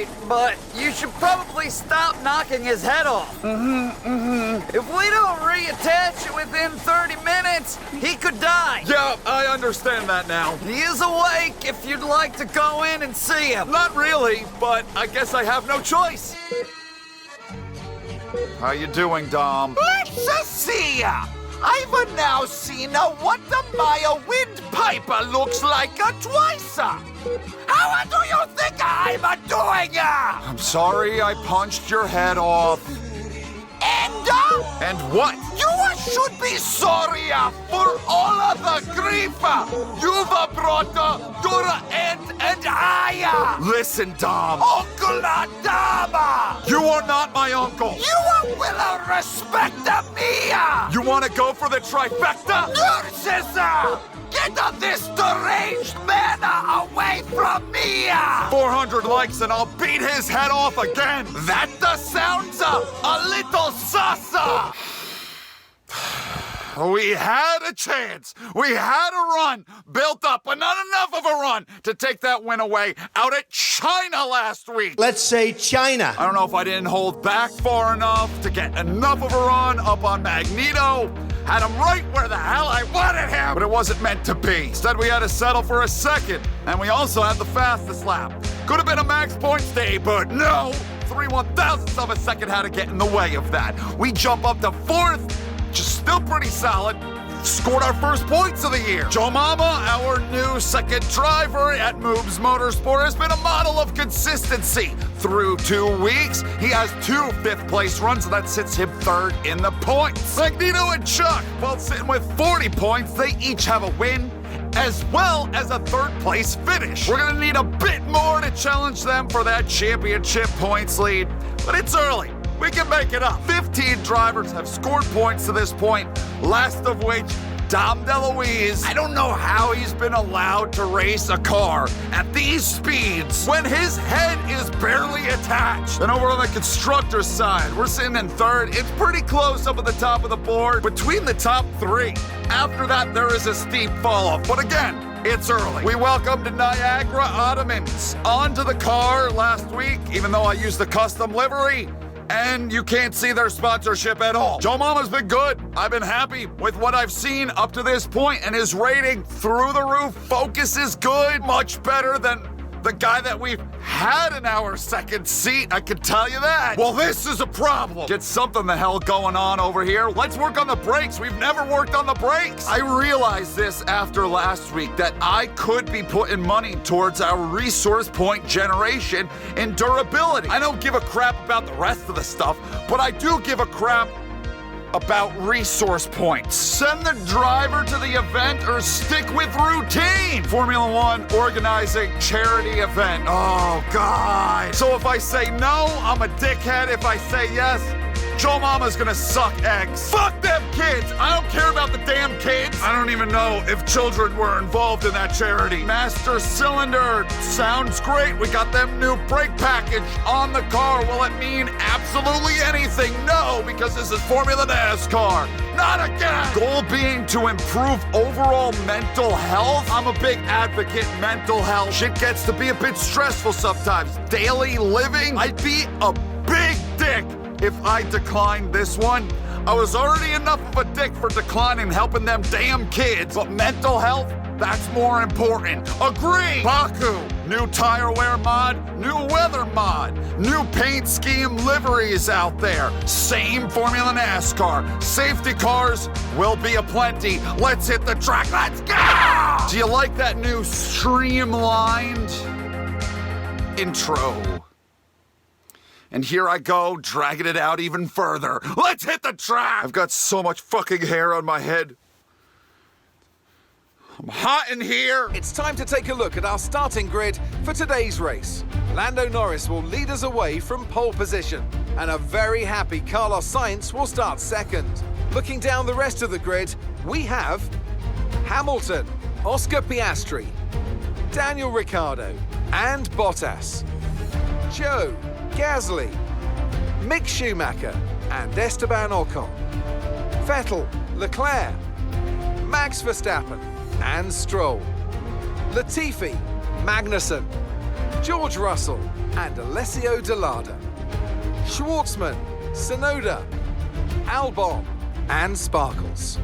great, but you should probably stop knocking his head off. If we don't reattach it within 30 minutes, he could die. Yeah, I understand that now. He is awake if you'd like to go in and see him. Not really, but I guess I have no choice. How you doing, Dom? Let's see ya. I've now seen what my windpipe looks like twice. How do you think I'm doing? I'm sorry I punched your head off. And And what? you should be sorry for all of the grief you've brought your aunt and I. Listen, Dom. Uncle Dama. You are not my uncle. You will respect me. You want to go for the trifecta? Nurses, get this deranged man away from me. 400 likes and I'll beat his head off again. That sounds a little sus. We had a chance. We had a run built up, but not enough of a run to take that win away out at China last week. Let's say China. I don't know if I didn't hold back far enough to get enough of a run up on Magneto. Had him right where the hell I wanted him. But it wasn't meant to be. Instead, we had to settle for a second. And we also had the fastest lap. Could have been a max points day, but no. 3/1000ths of a second had to get in the way of that. We jump up to fourth, which is still pretty solid. Scored our first points of the year. Joe Mama, our new second driver at Mrucz Motorsport, has been a model of consistency. Through 2 weeks, he has 2 fifth-place runs, and that sits him third in the points. Magneto and Chuck, both sitting with 40 points, they each have a win, as well as a third-place finish. We're gonna need a bit more to challenge them for that championship points lead, but it's early. We can make it up. 15 drivers have scored points to this point, last of which Dom DeLuise. I don't know how he's been allowed to race a car at these speeds when his head is barely attached. And over on the constructor's side, we're sitting in third. It's pretty close up at the top of the board, between the top 3. After that, there is a steep fall-off, but again, it's early. We welcomed Niagara Ottomans onto the car last week, even though I used the custom livery. And you can't see their sponsorship at all. Joe Mama's been good. I've been happy with what I've seen up to this point, and his rating through the roof. Focus is good, much better than the guy that we've had in our second seat, I can tell you that. Well, this is a problem. Get something the hell going on over here. Let's work on the brakes. We've never worked on the brakes. I realized this after last week, that I could be putting money towards our resource point generation and durability. I don't give a crap about the rest of the stuff, but I do give a crap about resource points. Send the driver to the event or stick with routine. Formula One organizing charity event. Oh, God. So if I say no, I'm a dickhead. If I say yes, Joe Mama's gonna suck eggs. Fuck them kids. I don't care about the damn kids. I don't even know if children were involved in that charity. Master Cylinder sounds great. We got them new brake package on the car. Will it mean absolutely anything? No, because this is Formula NASCAR. Not again. Goal being to improve overall mental health. I'm a big advocate mental health. Shit gets to be a bit stressful sometimes. Daily living. I'd be a big dick if I declined this one. I was already enough of a dick for declining helping them damn kids, but mental health, that's more important. Agree! Baku, new tire wear mod, new weather mod, new paint scheme liveries out there. Same Formula NASCAR. Safety cars will be aplenty. Let's hit the track. Let's go! Do you like that new streamlined intro? And here I go, dragging it out even further. Let's hit the track! I've got so much fucking hair on my head. I'm hot in here. It's time to take a look at our starting grid for today's race. Lando Norris will lead us away from pole position, and a very happy Carlos Sainz will start second. Looking down the rest of the grid, we have Hamilton, Oscar Piastri, Daniel Ricciardo, and Bottas, Joe, Gasly, Mick Schumacher, and Esteban Ocon, Vettel, Leclerc, Max Verstappen, and Stroll, Latifi, Magnussen, George Russell and Alessio Delada, Schwartzman, Sonoda, Albon and Sparkles.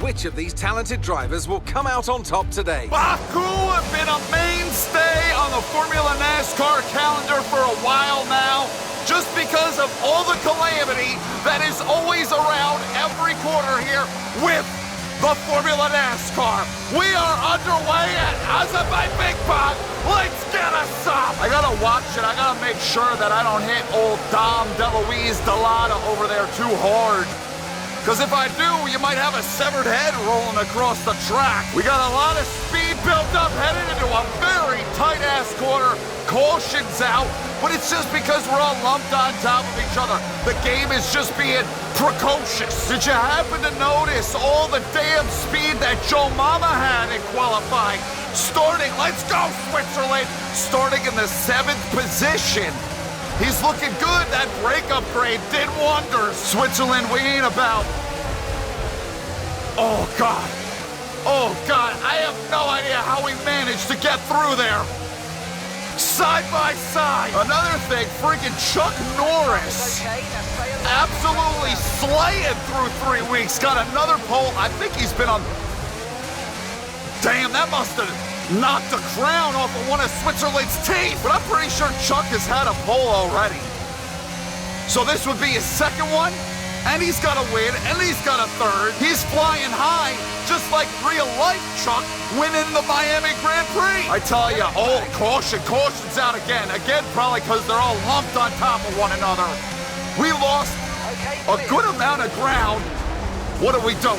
Which of these talented drivers will come out on top today? Baku have been a mainstay on the Formula NASCAR calendar for a while now, just because of all the calamity that is always around every quarter here with the Formula NASCAR. We are underway at Azerbaijan. Let's get us up! I gotta watch it. I gotta make sure that I don't hit old Dom DeLuise Delata over there too hard. Because if I do, you might have a severed head rolling across the track. We got a lot of speed built up headed into a very tight-ass corner. Caution's out, but it's just because we're all lumped on top of each other. The game is just being precocious. Did you happen to notice all the damn speed that Joe Mama had in qualifying? Starting, let's go, Switzerland! Starting in the 7th position. He's looking good. That brake upgrade did wonders. Switzerland, we ain't about... Oh, God. Oh, God. I have no idea how we managed to get through there. Side by side. Another thing, freaking Chuck Norris. Absolutely slaying through 3 weeks. Got another pole. I think he's been on... Damn, that must have... knocked the crown off of one of Switzerland's teeth. But I'm pretty sure Chuck has had a pole already. So this would be his second one, and he's got a win, and he's got a third. He's flying high, just like real-life Chuck winning the Miami Grand Prix. I tell you, oh, caution's out again. Again, probably because they're all lumped on top of one another. We lost a good amount of ground. What are we doing?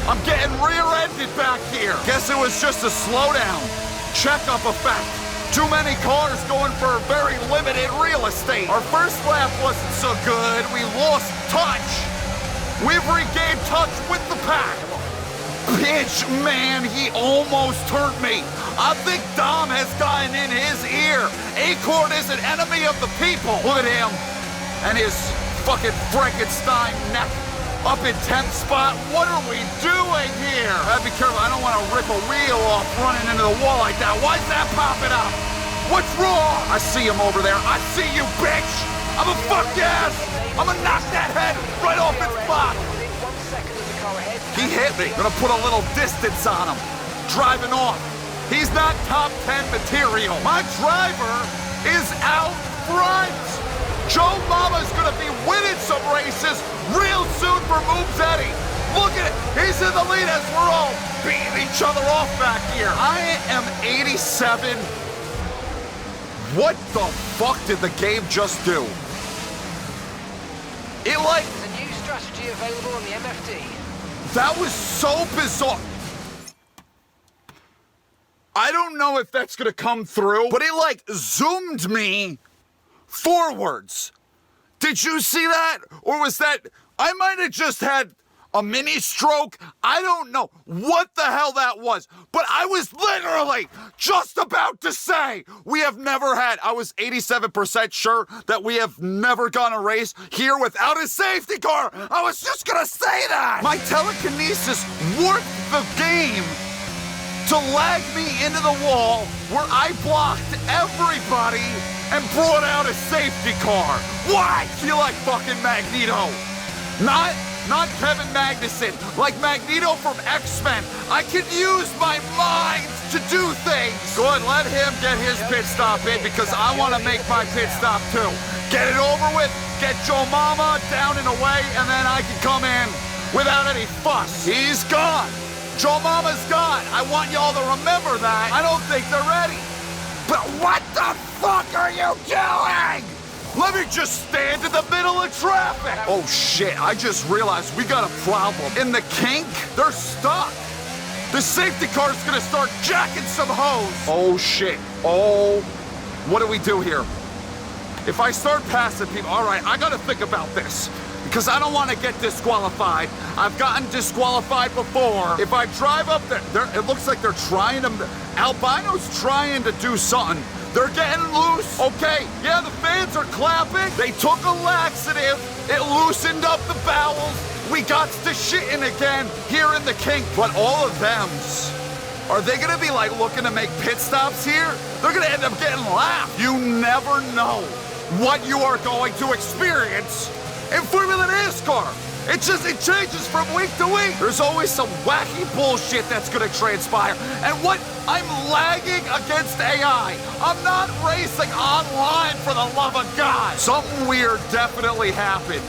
I'm getting rear-ended back here. Guess it was just a slowdown. Checkup effect. Too many cars going for very limited real estate. Our first lap wasn't so good. We lost touch. We've regained touch with the pack. Bitch, man, he almost hurt me. I think Dom has gotten in his ear. Acorn is an enemy of the people. Look at him and his fucking Frankenstein neck. Up in 10th spot, what are we doing here? Be careful, I don't want to rip a wheel off running into the wall like that. Why's that popping up? What's wrong? I see him over there. I see you, bitch! I'm a fuck yes! I'm gonna knock that head right off its spot! He hit me. Gonna put a little distance on him. Driving off. He's not top 10 material. My driver is out front! Joe Mama's gonna be winning some races real soon for Mrucz. Look at it, he's in the lead as we're all beating each other off back here. I am 87. What the fuck did the game just do? It like... There's a new strategy available on the MFD. That was so bizarre. I don't know if that's gonna come through, but it like zoomed me forwards. Did you see that? Or was that... I might have just had a mini stroke. I don't know what the hell that was. But I was literally just about to say we have never had... I was 87% sure that we have never gone a race here without a safety car. I was just gonna say that. My telekinesis worked the game to lag me into the wall where I blocked everybody and brought out a safety car. Why? Feel like fucking Magneto. Not Kevin Magnuson, like Magneto from X-Men. I can use my mind to do things. Good, let him get his pit stop in because I want to make my pit stop too. Get it over with, get Joe Mama down and away, and then I can come in without any fuss. He's gone. Joe Mama's gone. I want y'all to remember that. I don't think they're ready. But what the fuck are you doing? Let me just stand in the middle of traffic. Oh shit, I just realized we got a problem. In the kink, they're stuck. The safety car's gonna start jacking some hose. Oh shit, oh. What do we do here? If I start passing people, all right, I gotta think about this. Because I don't want to get disqualified. I've gotten disqualified before. If I drive up there, it looks like they're trying to... Albino's trying to do something. They're getting loose. Okay, yeah, the fans are clapping. They took a laxative. It loosened up the bowels. We got to shitting again here in the kink. But all of them's Are they gonna be like looking to make pit stops here? They're gonna end up getting laughed. You never know what you are going to experience in Formula NASCAR. It changes from week to week. There's always some wacky bullshit that's gonna transpire. And what? I'm lagging against AI. I'm not racing online, for the love of God. Something weird definitely happened.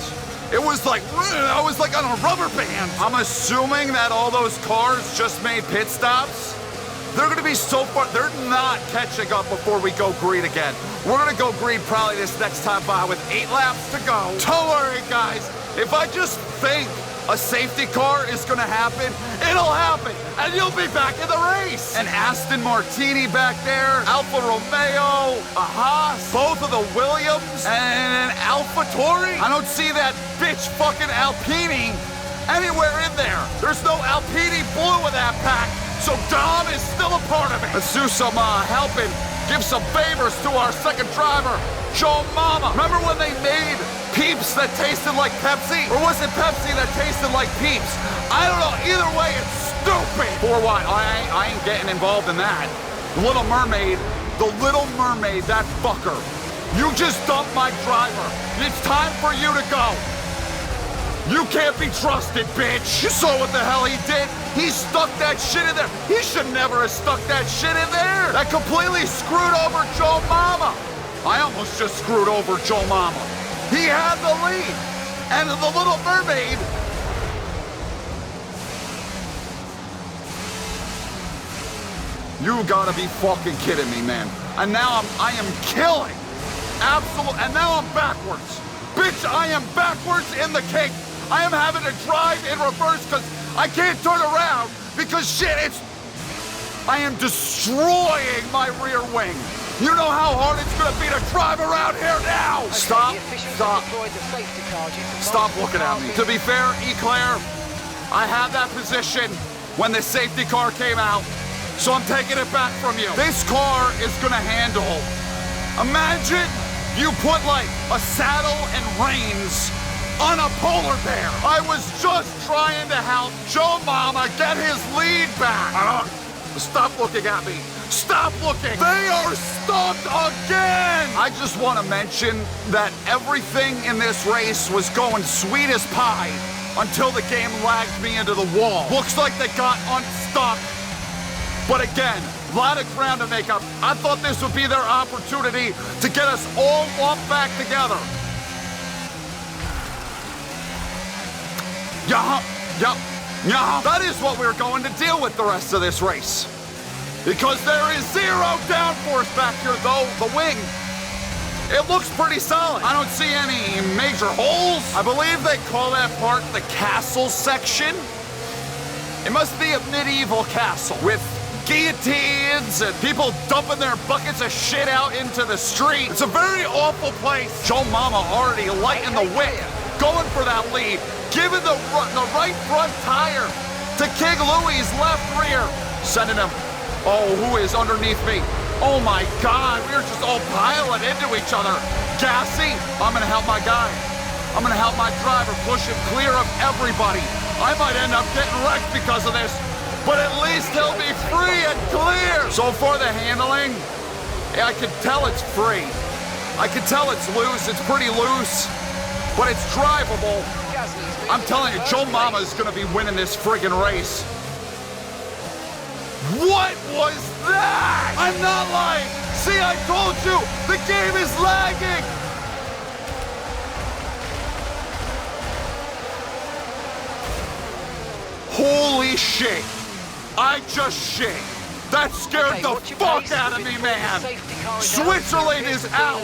It was like, I was like on a rubber band. I'm assuming that all those cars just made pit stops. They're gonna be so far, they're not catching up before we go green again. We're gonna go green probably this next time by with 8 laps to go. Don't worry, guys. If I just think a safety car is gonna happen, it'll happen, and you'll be back in the race. An Aston Martini back there, Alfa Romeo, a Haas, both of the Williams, and an AlphaTauri. I don't see that bitch fucking Alpine anywhere in there. There's no Alpine blue in that pack, so Dom is still a part of it. Let's do some helping, give some favors to our second driver, Joe Mama. Remember when they made Peeps that tasted like Pepsi? Or was it Pepsi that tasted like Peeps? I don't know. Either way, it's stupid. For what? I ain't getting involved in that. The Little Mermaid, that fucker. You just dumped my driver. It's time for you to go. You can't be trusted, bitch. You saw what the hell he did. He stuck that shit in there. He should never have stuck that shit in there. That completely screwed over Joe Mama. I almost just screwed over Joe Mama. He had the lead, and the Little Mermaid. You gotta be fucking kidding me, man. And now I am killing. Absolute, and now I'm backwards. Bitch, I am backwards in the cake. I am having to drive in reverse because I can't turn around because shit, I am destroying my rear wing. You know how hard it's gonna be to drive around here now! Stop looking at me. To be fair, Eclair, I had that position when the safety car came out, so I'm taking it back from you. This car is gonna handle. Imagine you put like a saddle and reins on a polar bear. I was just trying to help Joe Mama get his lead back. Stop looking at me. Stop looking! They are stopped again! I just want to mention that everything in this race was going sweet as pie until the game lagged me into the wall. Looks like they got unstuck. But again, a lot of ground to make up. I thought this would be their opportunity to get us all lumped back together. Yeah. That is what we're going to deal with the rest of this race. Because there is 0 downforce back here, though. The wing, it looks pretty solid. I don't see any major holes. I believe they call that part the castle section. It must be a medieval castle with guillotines and people dumping their buckets of shit out into the street. It's a very awful place. Joe Mama already lighting the wick, going for that lead, giving the right front tire to King Louie's left rear, sending him. Oh, who is underneath me? Oh my God, we're just all piling into each other. Gassy, I'm gonna help my guy. I'm gonna help my driver push him clear of everybody. I might end up getting wrecked because of this, but at least he'll be free and clear. So far the handling, I can tell it's free. I can tell it's loose, it's pretty loose, but it's drivable. I'm telling you, Joe Mama is gonna be winning this friggin' race. What was that? I'm not lying. See, I told you, the game is lagging. Holy shit. I just shit. That scared the fuck out of me, man. Switzerland is out.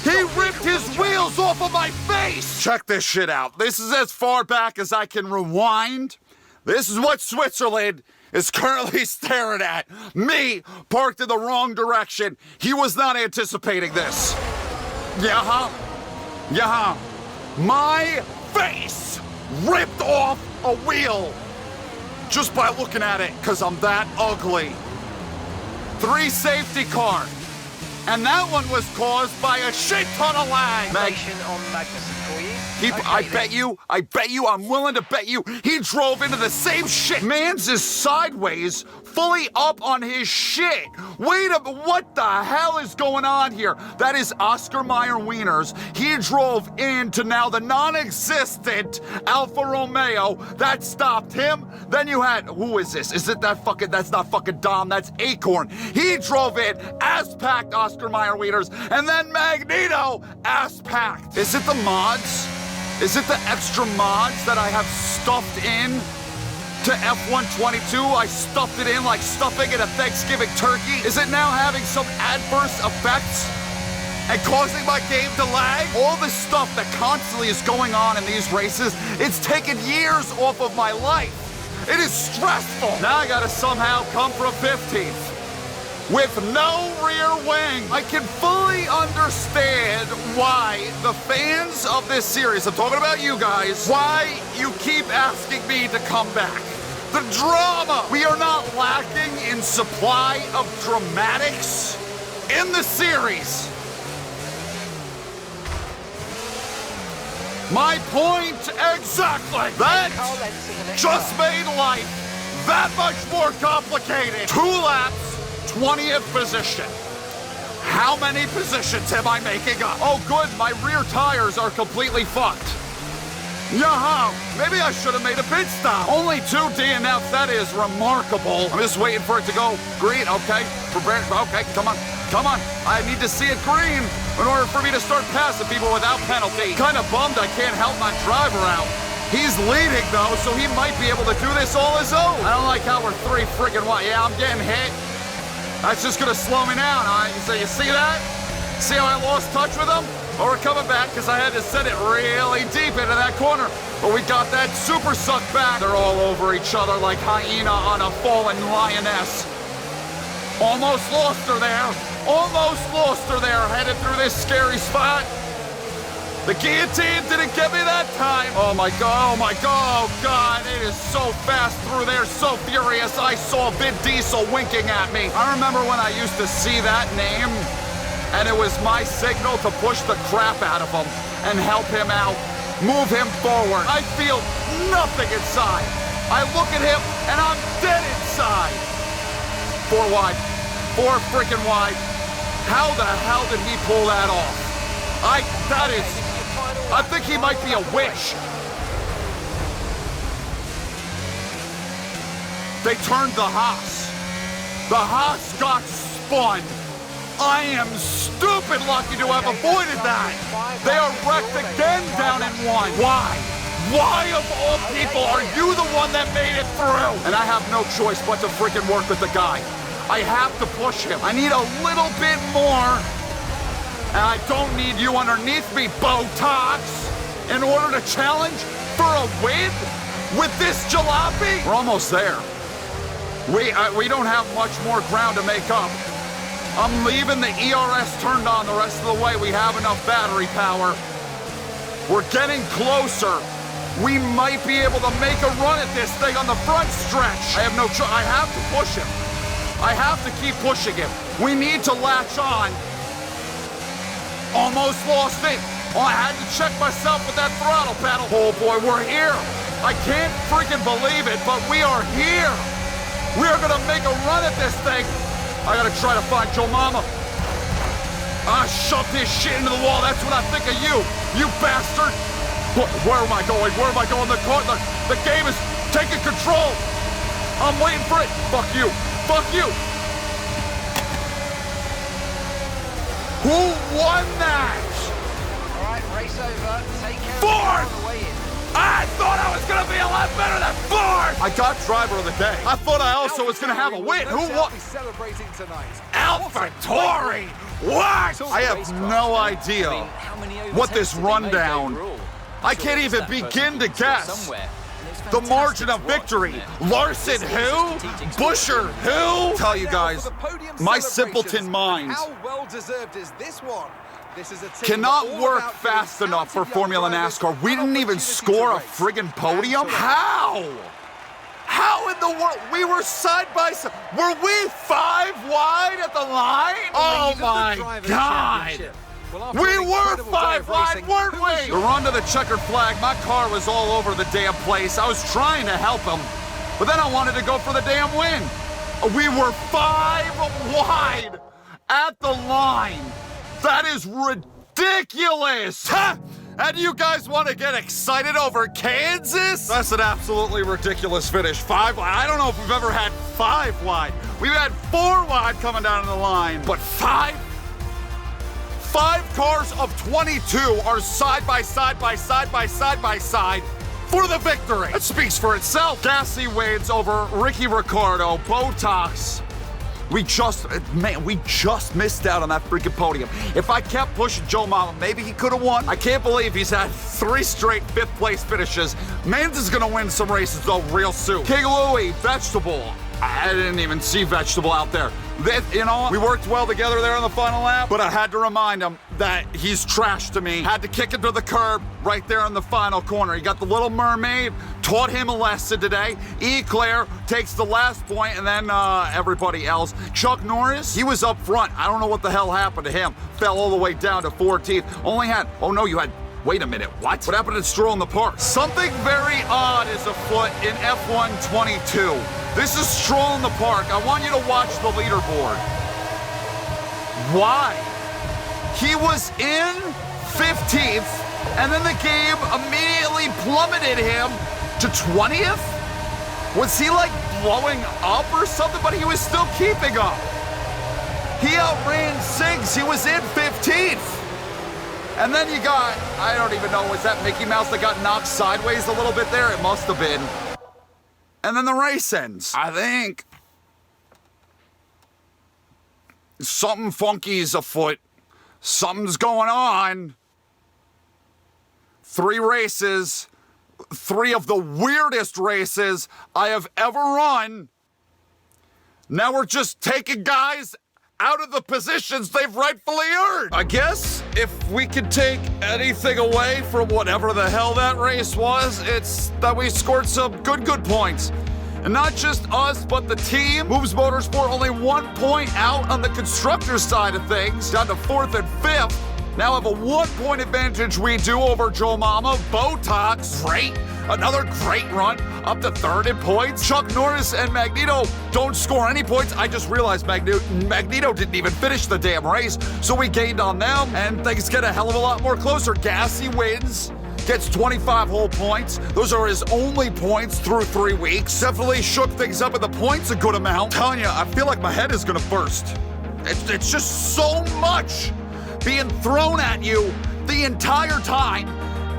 He ripped his wheels off of my face. Check this shit out. This is as far back as I can rewind. This is what Switzerland is currently staring at. Me, parked in the wrong direction. He was not anticipating this. Yeah. My face ripped off a wheel just by looking at it, because I'm that ugly. 3 safety cars. And that one was caused by a shit ton of lag. Station on Magnussen for you. I bet you, I'm willing to bet you, he drove into the same shit. Mans is sideways, fully up on his shit. Wait a minute, what the hell is going on here? That is Oscar Mayer Wieners. He drove into now the non-existent Alfa Romeo. That stopped him. Then you had, who is this? Is it that's not fucking Dom, that's Acorn. He drove in, ass-packed Oscar Mayer Wieners, and then Magneto, ass-packed. Is it the mods? Is it the extra mods that I have stuffed in to F122? I stuffed it in like stuffing in a Thanksgiving turkey. Is it now having some adverse effects and causing my game to lag? All this stuff that constantly is going on in these races, it's taken years off of my life. It is stressful. Now I gotta somehow come from 15th. With no rear wing. I can fully understand why the fans of this series, I'm talking about you guys, why you keep asking me to come back. The drama! We are not lacking in supply of dramatics in the series. My point exactly. That just made life that much more complicated. 2 laps. 20th position. How many positions am I making up? Oh good, my rear tires are completely fucked. Yaha, maybe I should have made a pit stop. Only 2 DNFs, that is remarkable. I'm just waiting for it to go green, okay? Okay, come on. I need to see it green in order for me to start passing people without penalty. Kind of bummed I can't help my driver out. He's leading though, so he might be able to do this all his own. I don't like how we're 3 friggin' wide. Yeah, I'm getting hit. That's just gonna slow me down, huh? So you see that? See how I lost touch with him? Well, we're coming back because I had to send it really deep into that corner. But we got that super suck back. They're all over each other like hyena on a fallen lioness. Almost lost her there. Headed through this scary spot. The guillotine didn't get me that time. Oh my God, oh God, it is so fast through there, so furious. I saw Vin Diesel winking at me. I remember when I used to see that name, and it was my signal to push the crap out of him and help him out, move him forward. I feel nothing inside. I look at him, and I'm dead inside. 4 wide, 4 freaking wide. How the hell did he pull that off? I think he might be a witch. They turned the Haas. The Haas got spun. I am stupid lucky to have avoided that. They are wrecked again down in 1. Why? Why of all people are you the one that made it through? And I have no choice but to freaking work with the guy. I have to push him. I need a little bit more. And I don't need you underneath me, Botox, in order to challenge for a win with this jalopy. We're almost there. We don't have much more ground to make up. I'm leaving the ERS turned on the rest of the way. We have enough battery power. We're getting closer. We might be able to make a run at this thing on the front stretch. I have no choice. I have to push him. I have to keep pushing him. We need to latch on. Almost lost it. Oh, I had to check myself with that throttle pedal. Oh boy, we're here. I can't freaking believe it, but we are here. We are gonna make a run at this thing. I gotta try to find Joe Mama. I shoved his shit into the wall. That's what I think of you, you bastard. Where am I going? Where am I going? The game is taking control. I'm waiting for it. Fuck you. Fuck you. Who won that? All right, race over. Take care Fourth! of the way in. I thought I was gonna be a lot better than 4th! I got driver of the day. I thought I also was gonna have a win. Who won? Celebrating tonight. AlphaTauri! What? I have no idea what this rundown. I can't even begin to guess. The margin of victory. Larson who? Busher who? Tell you guys, my simpleton mind How well deserved is this one? This is a team cannot all work about fast giving enough for talented Formula young drivers NASCAR. We didn't even opportunity score to a race. friggin' podium? And How? How in the world? We were side by side. Were we 5 wide at the line? Oh Lead of the my Drivers' God. Championship. Well, after We an were incredible day 5 of wide, racing, weren't who was we? your- The run to the checkered flag, my car was all over the damn place. I was trying to help him, but then I wanted to go for the damn win. We were 5 wide at the line. That is ridiculous. Ha! And you guys want to get excited over Kansas? That's an absolutely ridiculous finish. 5 wide. I don't know if we've ever had 5 wide. We've had 4 wide coming down the line, but 5? 5 cars of 22 are side by side by side by side by side for the victory. That speaks for itself. Gasly wins over Ricky Ricardo, Botox. We just missed out on that freaking podium. If I kept pushing Joe Mama, maybe he could have won. I can't believe he's had 3 straight 5th place finishes. Mans is gonna win some races though real soon. King Louie, Vegetable. I didn't even see Vegetable out there. You know, we worked well together there on the final lap, but I had to remind him that he's trash to me. Had to kick him to the curb right there in the final corner. He got the Little Mermaid, taught him a lesson today. Eclair takes the last point, and then everybody else. Chuck Norris, he was up front. I don't know what the hell happened to him. Fell all the way down to 14th. Only had, oh no, you had, wait a minute, what? What happened to Stroll in the park? Something very odd is afoot in F1 22. This is Stroll in the park. I want you to watch the leaderboard. Why? He was in 15th, and then the game immediately plummeted him to 20th? Was he like blowing up or something? But he was still keeping up. He outran Siggs. He was in 15th. And then you got, I don't even know, was that Mickey Mouse that got knocked sideways a little bit there? It must have been. And then the race ends. I think something funky's afoot. Something's going on. 3 races. 3 of the weirdest races I have ever run. Now we're just taking guys out of the positions they've rightfully earned. I guess if we could take anything away from whatever the hell that race was, it's that we scored some good points. And not just us, but the team. Mrucz Motorsport only 1 point out on the constructor's side of things, down to 4th and 5th. Now have a 1 point advantage we do over Joe Mama. Botox, great. Another great run, up to 3rd in points. Chuck Norris and Magneto don't score any points. I just realized Magneto didn't even finish the damn race, so we gained on them, and things get a hell of a lot more closer. Gassy wins, gets 25 whole points. Those are his only points through 3 weeks. Definitely shook things up, and the points a good amount. I'm telling you, I feel like my head is gonna burst. It's just so much being thrown at you the entire time,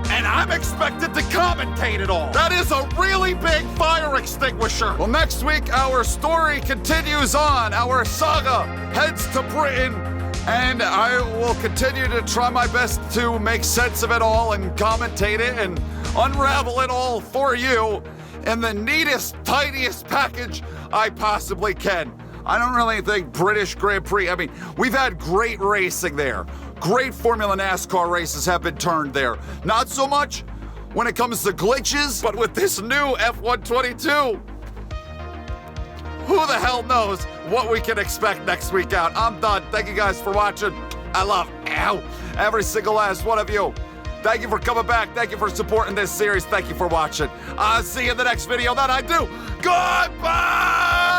and I'm expected to commentate it all. That is a really big fire extinguisher. Well, next week, our story continues on. Our saga heads to Britain, and I will continue to try my best to make sense of it all and commentate it and unravel it all for you in the neatest, tiniest package I possibly can. I don't really think British Grand Prix, I mean, we've had great racing there. Great Formula NASCAR races have been turned there. Not so much when it comes to glitches, but with this new F122, who the hell knows what we can expect next week out. I'm done. Thank you guys for watching. I love every single last one of you. Thank you for coming back. Thank you for supporting this series. Thank you for watching. I'll see you in the next video that I do. Goodbye!